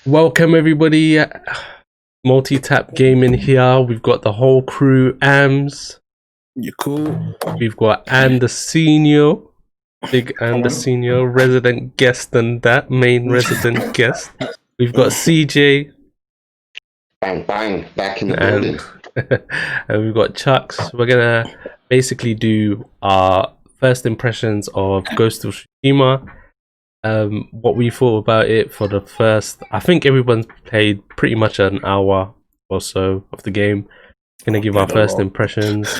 Welcome everybody. MultiTap Gaming here. We've got the whole crew. Ams. You cool? We've got and the senior, big and Come the on. senior resident guest and that main resident guest. We've got CJ Bang, bang, back in the and building. and we've got Chuxcks. We're gonna basically do our first impressions of Ghost of Tsushima. What we thought about it for the first. I think everyone's played pretty much an hour or so of the game. Gonna give our first impressions.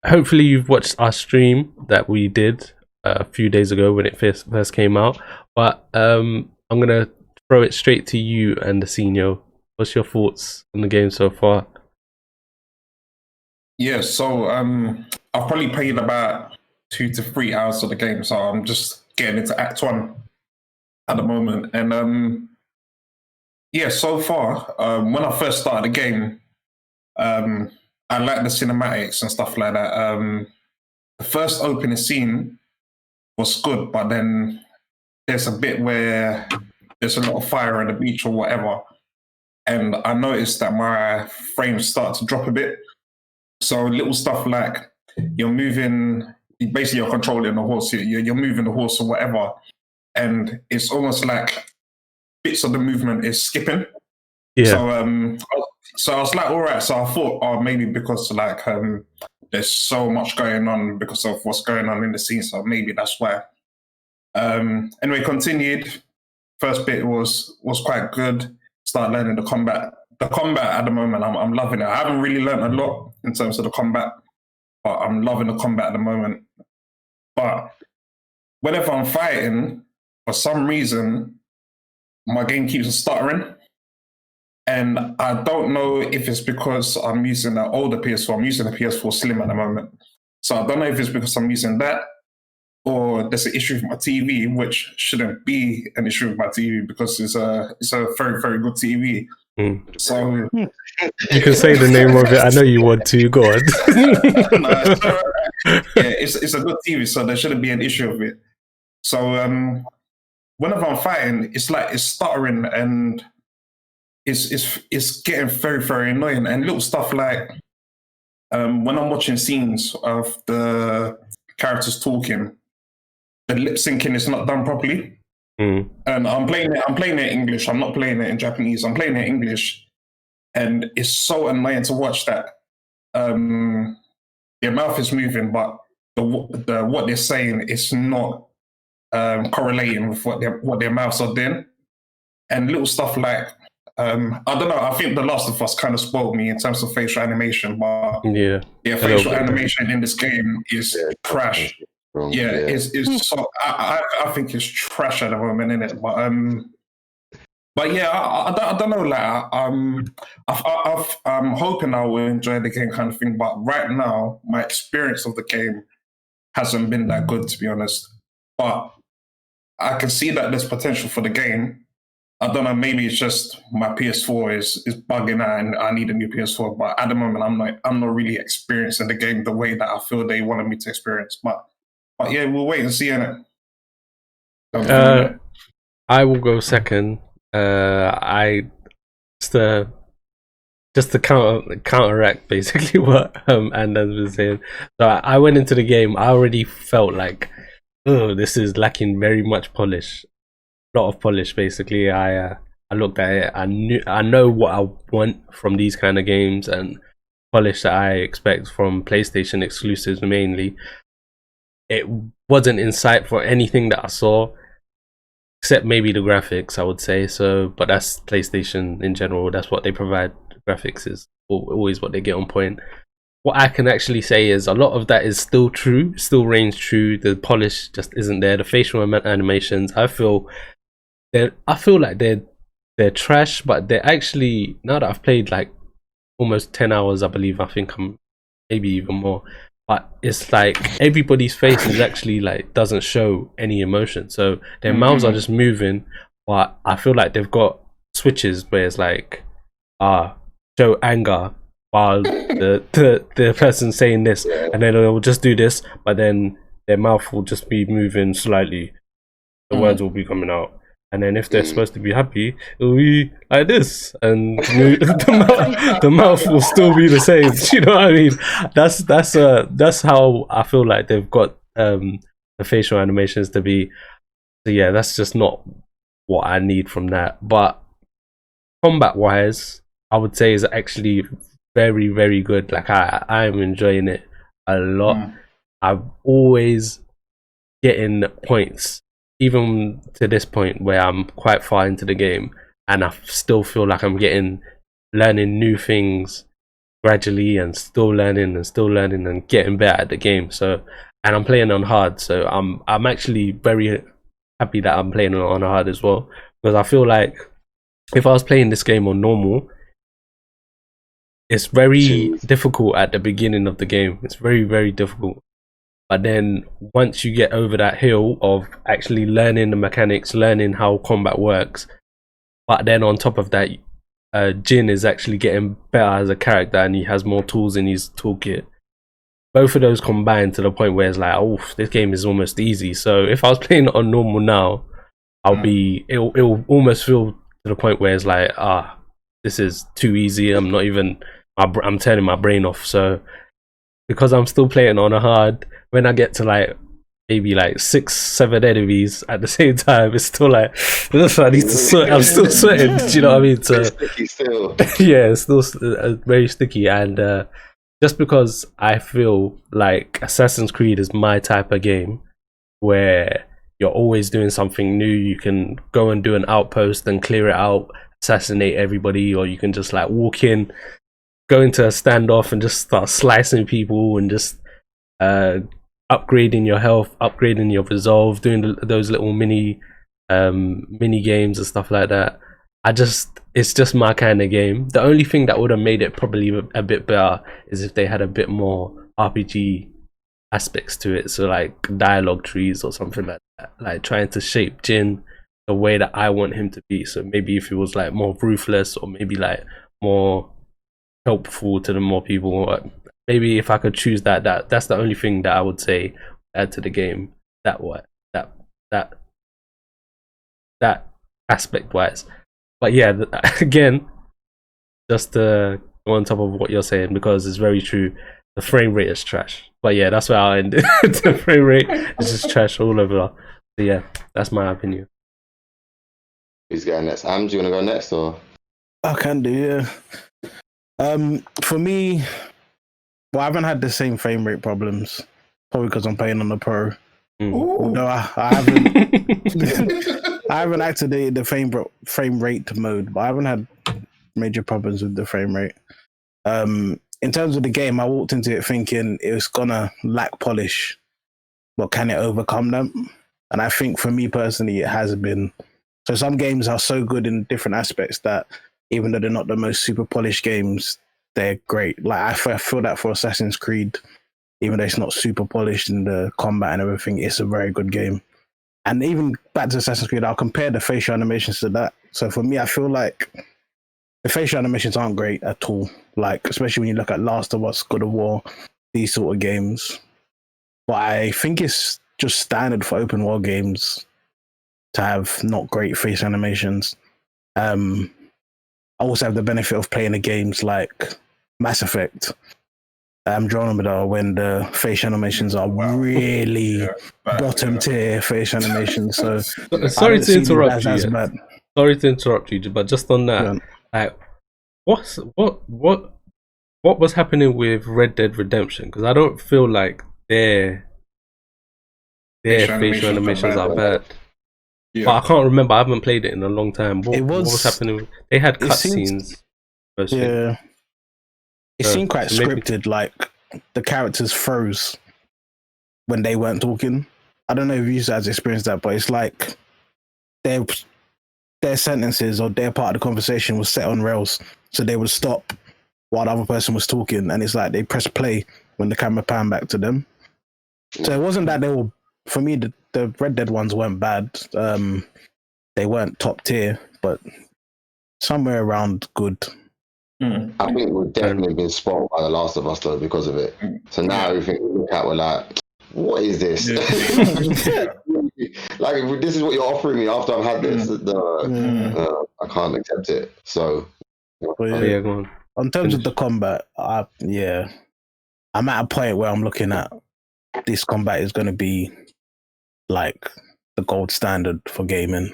Hopefully you've watched our stream that we did a few days ago when it first came out. But I'm gonna throw it straight to you and the senior. What's your thoughts on the game so far? Yeah, so I've probably played about 2 to 3 hours of the game, so I'm just getting into Act 1 at the moment. And yeah, so far, when I first started the game, I like the cinematics and stuff like that. The first opening scene was good, but then there's a bit where there's a lot of fire on the beach or whatever, and I noticed that my frames start to drop a bit. So little stuff like you're moving, basically you're controlling the horse, you're moving the horse or whatever, and it's almost like bits of the movement is skipping. Yeah. So I was like, all right. So I thought, oh, maybe because like there's so much going on because of what's going on in the scene, so maybe that's why. Anyway, continued. First bit was quite good. Start learning the combat. The combat at the moment, I'm loving it. I haven't really learned a lot in terms of the combat, but I'm loving the combat at the moment. But whenever I'm fighting, for some reason, my game keeps stuttering. And I don't know if it's because I'm using an older PS4. I'm using a PS4 Slim at the moment. So I don't know if it's because I'm using that or there's an issue with my TV, which shouldn't be an issue with my TV because it's a very, very good TV. So you can say the name of it. I know you want to. Go on. Yeah, it's a good TV, so there shouldn't be an issue with it. So whenever I'm fighting, it's like it's stuttering and it's getting very, very annoying. And little stuff like when I'm watching scenes of the characters talking, the lip syncing is not done properly. And I'm playing it in English. I'm not playing it in Japanese. I'm playing it in English, and it's so annoying to watch that. Their mouth is moving, but what they're saying is not correlating with what their mouths are doing. And little stuff like I don't know. I think The Last of Us kind of spoiled me in terms of facial animation, but yeah, facial animation in this game is trash. Yeah, it's so I think it's trash at the moment, innit? But yeah, I don't know. Like I'm hoping I will enjoy the game, kind of thing. But right now, my experience of the game hasn't been that good, to be honest. But I can see that there's potential for the game. I don't know. Maybe it's just my PS4 is bugging out, and I need a new PS4. But at the moment, I'm not really experiencing the game the way that I feel they wanted me to experience. But yeah, we'll wait and see, innit? I will go second. I just to counteract basically what Andan was saying. So I went into the game. I already felt like, oh, this is lacking very much polish. A lot of polish, basically. I looked at it. I know what I want from these kind of games and polish that I expect from PlayStation exclusives mainly. It wasn't in sight for anything that I saw, except maybe the graphics, I would say. So, but that's PlayStation in general. That's what they provide. Graphics is always what they get on point. What I can actually say is a lot of that is still true, still reigns true. The polish just isn't there. The facial animations, I feel like they're trash, but they're actually, now that I've played like almost 10 hours, I believe, I think I'm maybe even more. But it's like everybody's face is actually like doesn't show any emotion, so their mouths are just moving. But I feel like they've got switches where it's like show anger while the person's saying this, and then they'll just do this, but then their mouth will just be moving slightly. the words will be coming out. And then if they're supposed to be happy, it'll be like this, and the mouth will still be the same. You know what I mean? That's how I feel like they've got the facial animations to be. So yeah, that's just not what I need from that. But combat wise, I would say is actually very, very good. Like I am enjoying it a lot. I'm always getting points, even to this point where I'm quite far into the game, and I still feel like I'm learning new things gradually, and still learning and getting better at the game. So, and I'm playing on hard, so I'm actually very happy that I'm playing on hard as well, because I feel like if I was playing this game on normal, it's very difficult at the beginning of the game. It's very, very difficult. But then once you get over that hill of actually learning the mechanics, learning how combat works, but then on top of that, Jin is actually getting better as a character, and he has more tools in his toolkit. Both of those combine to the point where it's like, oh, this game is almost easy. So if I was playing it on normal now, it'll almost feel to the point where it's like, this is too easy. I'm turning my brain off. So because I'm still playing on a hard, when I get to like maybe like 6-7 enemies at the same time, it's still like I need to sweat. I'm still sweating. Do you know what I mean? So Sticky still. yeah, it's still very sticky. And just because I feel like Assassin's Creed is my type of game, where you're always doing something new. You can go and do an outpost and clear it out, assassinate everybody, or you can just like walk in, go into a standoff and just start slicing people, and just upgrading your health, upgrading your resolve, doing those little mini games and stuff like that. It's just my kind of game. The only thing that would have made it probably a bit better is if they had a bit more RPG aspects to it, so like dialogue trees or something like that, like trying to shape Jin the way that I want him to be. So maybe if he was like more ruthless, or maybe like more helpful to the more people, or maybe if I could choose that's the only thing that I would say add to the game, that aspect wise. But yeah, again, just to go on top of what you're saying, because it's very true, the frame rate is trash. But yeah, that's where I'll end it. The frame rate is just trash all over. So yeah, that's my opinion. Who's going next? Do you want to go next, or? I can do, yeah. For me, well, I haven't had the same frame rate problems, probably because I'm playing on the Pro. Although I haven't, I haven't activated the frame rate mode, but I haven't had major problems with the frame rate. In terms of the game, I walked into it thinking it was gonna lack polish, but can it overcome them? And I think for me personally, it has been. So some games are so good in different aspects that even though they're not the most super polished games, they're great. Like I feel that for Assassin's Creed, even though it's not super polished in the combat and everything, it's a very good game. And even back to Assassin's Creed, I'll compare the facial animations to that. So for me, I feel like the facial animations aren't great at all. Like, especially when you look at Last of Us, God of War, these sort of games. But I think it's just standard for open world games to have not great face animations. I also have the benefit of playing the games like Mass Effect, Andromeda, when the face animations are really bottom tier face animations. So sorry to interrupt you. Sorry to interrupt you, but just on that, like, what was happening with Red Dead Redemption? Because I don't feel like their facial animations are bad. Yeah. But I can't remember. I haven't played it in a long time. What was happening? They had cutscenes. Yeah. It seemed quite scripted, like the characters froze when they weren't talking. I don't know if you guys experienced that, but it's like their sentences or their part of the conversation was set on rails. So they would stop while the other person was talking, and it's like they press play when the camera panned back to them. So it wasn't that they were, for me, the Red Dead ones weren't bad. They weren't top tier, but somewhere around good. I think we've definitely been spoiled by The Last of Us though because of it. So now everything we look at, we're like, what is this? like if this is what you're offering me after I've had this. I can't accept it. So, But Oh, yeah, go on. in terms of Finish. the combat, I'm at a point where I'm looking at this combat is going to be like the gold standard for gaming.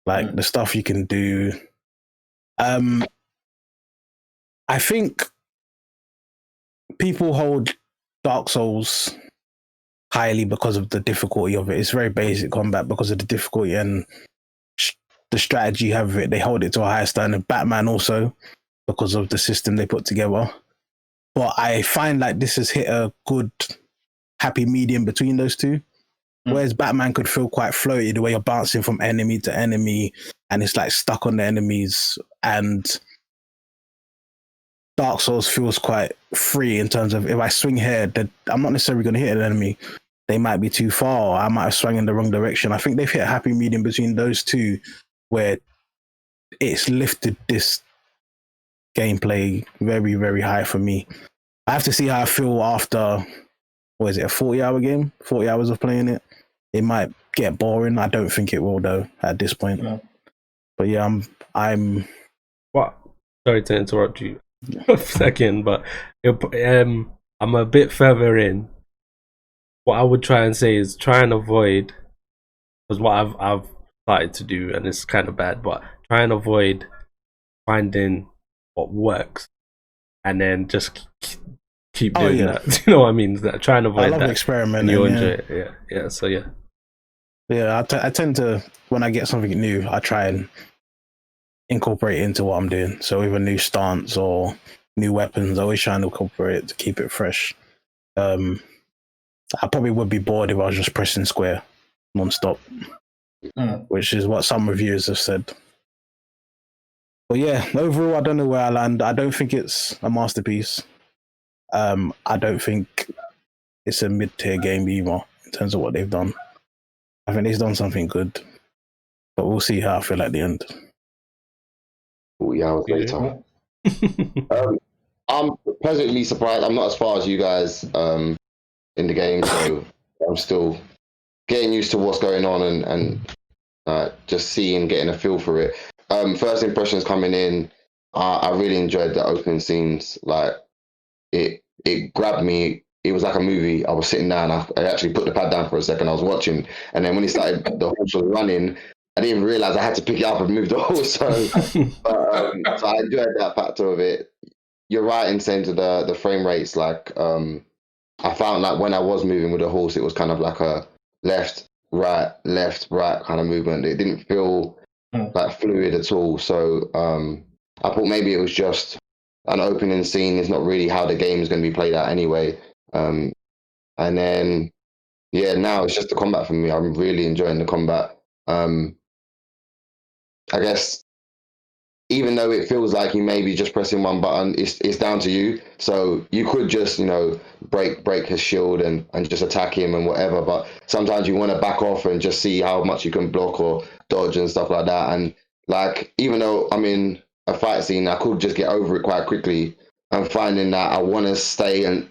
Like the stuff you can do. I think people hold Dark Souls highly because of the difficulty of it. It's very basic combat because of the difficulty and the strategy you have of it. They hold it to a higher standard. Batman also because of the system they put together. But I find like this has hit a good happy medium between those two. Whereas Batman could feel quite floaty the way you're bouncing from enemy to enemy and it's like stuck on the enemies, and Dark Souls feels quite free in terms of if I swing here, I'm not necessarily going to hit an enemy. They might be too far, or I might have swung in the wrong direction. I think they've hit a happy medium between those two where it's lifted this gameplay very, very high for me. I have to see how I feel after, what is it, a 40-hour game? 40 hours of playing it. It might get boring. I don't think it will though at this point. Yeah. But yeah, I'm. What? Sorry to interrupt you for a second, but I'm a bit further in. What I would try and say is try and avoid, because what I've started to do, and it's kind of bad, but try and avoid finding what works, and then just keep doing that. You know what I mean? Try and avoid that. I love experimenting. And you enjoy it. Yeah. So yeah. Yeah, I tend to, when I get something new, I try and incorporate it into what I'm doing. So with a new stance or new weapons, I always try and incorporate it to keep it fresh. I probably would be bored if I was just pressing square non-stop, which is what some reviewers have said. But yeah, overall, I don't know where I land. I don't think it's a masterpiece. I don't think it's a mid-tier game either in terms of what they've done. I think they've done something good, but we'll see how I feel at the end. 40 hours later. I'm pleasantly surprised. I'm not as far as you guys in the game, so I'm still getting used to what's going on and just getting a feel for it. First impressions coming in, I really enjoyed the opening scenes. Like it grabbed me. It was like a movie. I was sitting down. I actually put the pad down for a second. I was watching, and then when he started, the horse was running. I didn't realize I had to pick it up and move the horse. So I enjoyed that factor of it. You're right in saying to the frame rates. Like I found like when I was moving with the horse, it was kind of like a left, right kind of movement. It didn't feel like fluid at all. So I thought maybe it was just an opening scene. It's not really how the game is going to be played out anyway. And then now it's just the combat for me. I'm really enjoying the combat. I guess even though it feels like you may be just pressing one button, it's down to you. So you could just, break his shield and just attack him and whatever. But sometimes you want to back off and just see how much you can block or dodge and stuff like that. And like, even though I'm in a fight scene, I could just get over it quite quickly. I'm finding that I want to stay and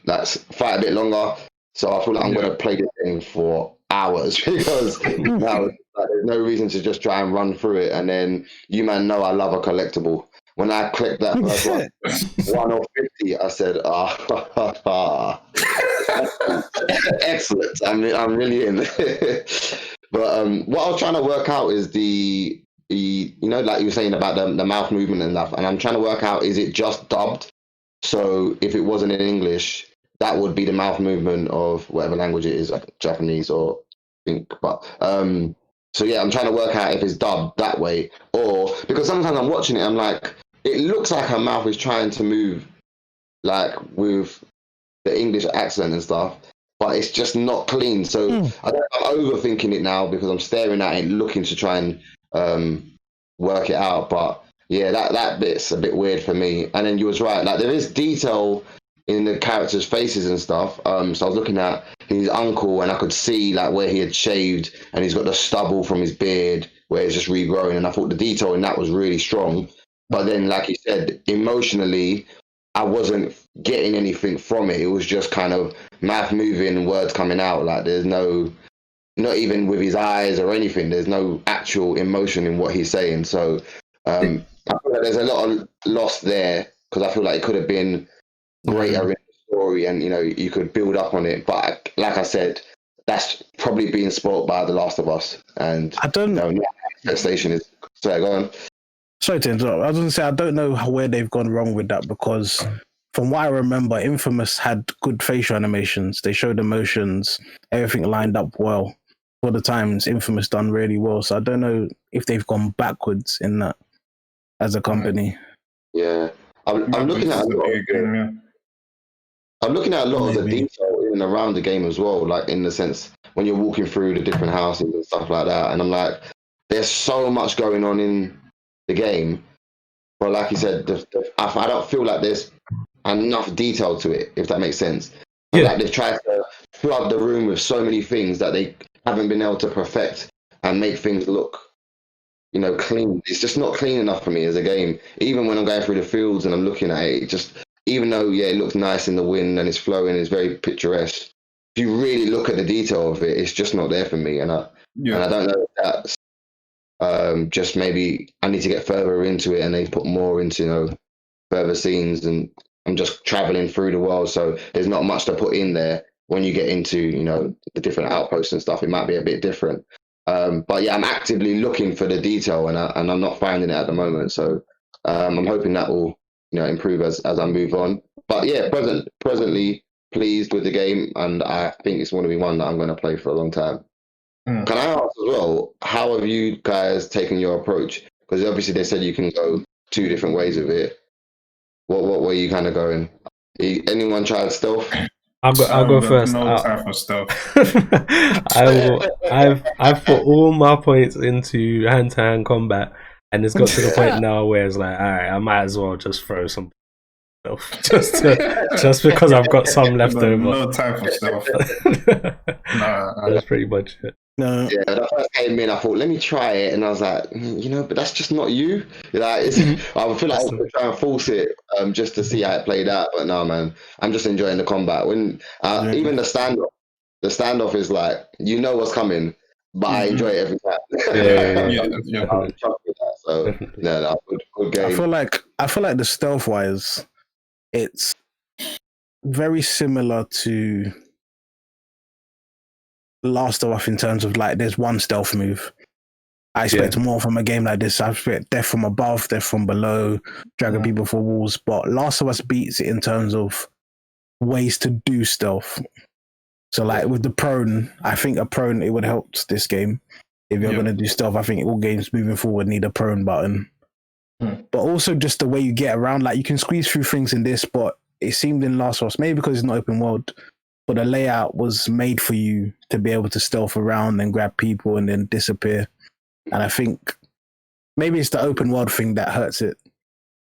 fight a bit longer. So I feel like I'm going to play this game for hours because now there's no reason to just try and run through it. And then you man know I love a collectible. When I clicked that first one or 50, I said, excellent. I'm really in. But what I was trying to work out is the like you were saying about the mouth movement and stuff. And I'm trying to work out, is it just dubbed? So if it wasn't in English, that would be the mouth movement of whatever language it is, like Japanese or I think. But so yeah, I'm trying to work out if it's dubbed that way, or because sometimes I'm watching it, I'm like, it looks like her mouth is trying to move like with the English accent and stuff, but it's just not clean. So I'm overthinking it now because I'm staring at it, looking to try and work it out. But yeah, that bit's a bit weird for me. And then you was right, like there is detail in the characters' faces and stuff. So I was looking at his uncle and I could see like where he had shaved and he's got the stubble from his beard where it's just regrowing. And I thought the detail in that was really strong. But then, like you said, emotionally, I wasn't getting anything from it. It was just kind of mouth moving and words coming out. Like there's no not even with his eyes or anything. There's no actual emotion in what he's saying. So I feel like there's a lot of loss there because I feel like it could have been greater in the story, and you could build up on it. But like I said, that's probably being spoilt by The Last of Us, and I don't know. Expectation is. Sorry, go on. Sorry to interrupt. I was going to say, I don't know where they've gone wrong with that, because from what I remember, Infamous had good facial animations. They showed emotions, everything lined up well. For the times, Infamous done really well. So I don't know if they've gone backwards in that as a company. Yeah, I'm looking at I'm looking at a lot of the detail in and around the game as well, like in the sense when you're walking through the different houses and stuff like that. And I'm like, there's so much going on in the game, but like you said, I don't feel like there's enough detail to it, if that makes sense. Yeah. Like they've tried to flood the room with so many things that they haven't been able to perfect and make things look, clean. It's just not clean enough for me as a game. Even when I'm going through the fields and I'm looking at it, even though it looks nice in the wind and it's flowing, it's very picturesque. If you really look at the detail of it, it's just not there for me. And I don't know if that's just maybe I need to get further into it and they put more into further scenes, and I'm just traveling through the world, so there's not much to put in there. When you get into the different outposts and stuff, it might be a bit different. But yeah, I'm actively looking for the detail, and I'm not finding it at the moment. So I'm hoping that will improve as I move on. But yeah, presently pleased with the game, and I think it's going to be one that I'm going to play for a long time. Can I ask as well, how have you guys taken your approach? Because obviously they said you can go 2 different ways with it. What were you kind of going? Anyone tried stealth? I'll go first. No time for stealth. I've put all my points into hand-to-hand combat, and it's got to the point now where it's like, all right, I might as well just throw some just because I've got some left over. No time for stealth. That's pretty much it. No. Yeah, that first came in, I thought, let me try it, and I was like, but that's just not you. I feel like I was trying to force it just to see how it played out, but no, man, I'm just enjoying the combat. When even the standoff is like, what's coming, but I enjoy it every time. Yeah. So no, good game. I feel like the stealth wise, it's very similar to Last of Us in terms of like there's one stealth move. I expect more from a game like this. I expect death from above, death from below, dragging people for walls. But Last of Us beats it in terms of ways to do stealth. So like with the prone, I think a prone, it would help this game. If you're going to do stealth, I think all games moving forward need a prone button. But also just the way you get around, like you can squeeze through things in this, but it seemed in Last of Us, maybe because it's not open world, but the layout was made for you to be able to stealth around and grab people and then disappear. And I think maybe it's the open world thing that hurts it,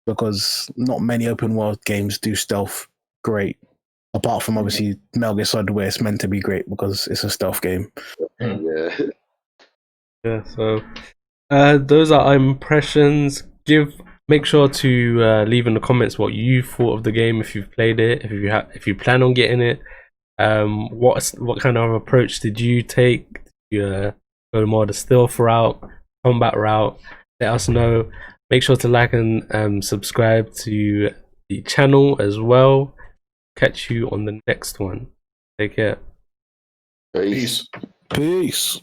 because not many open world games do stealth great, apart from obviously Metal Gear Solid, where it's meant to be great because it's a stealth game. Yeah, so those are our impressions. Make sure to leave in the comments what you thought of the game, if you've played it, if you plan on getting it. What kind of approach did you take? Go more the stealth route, combat route? Let us know. Make sure to like and subscribe to the channel as well. Catch you on the next one. Take care. Peace. Peace.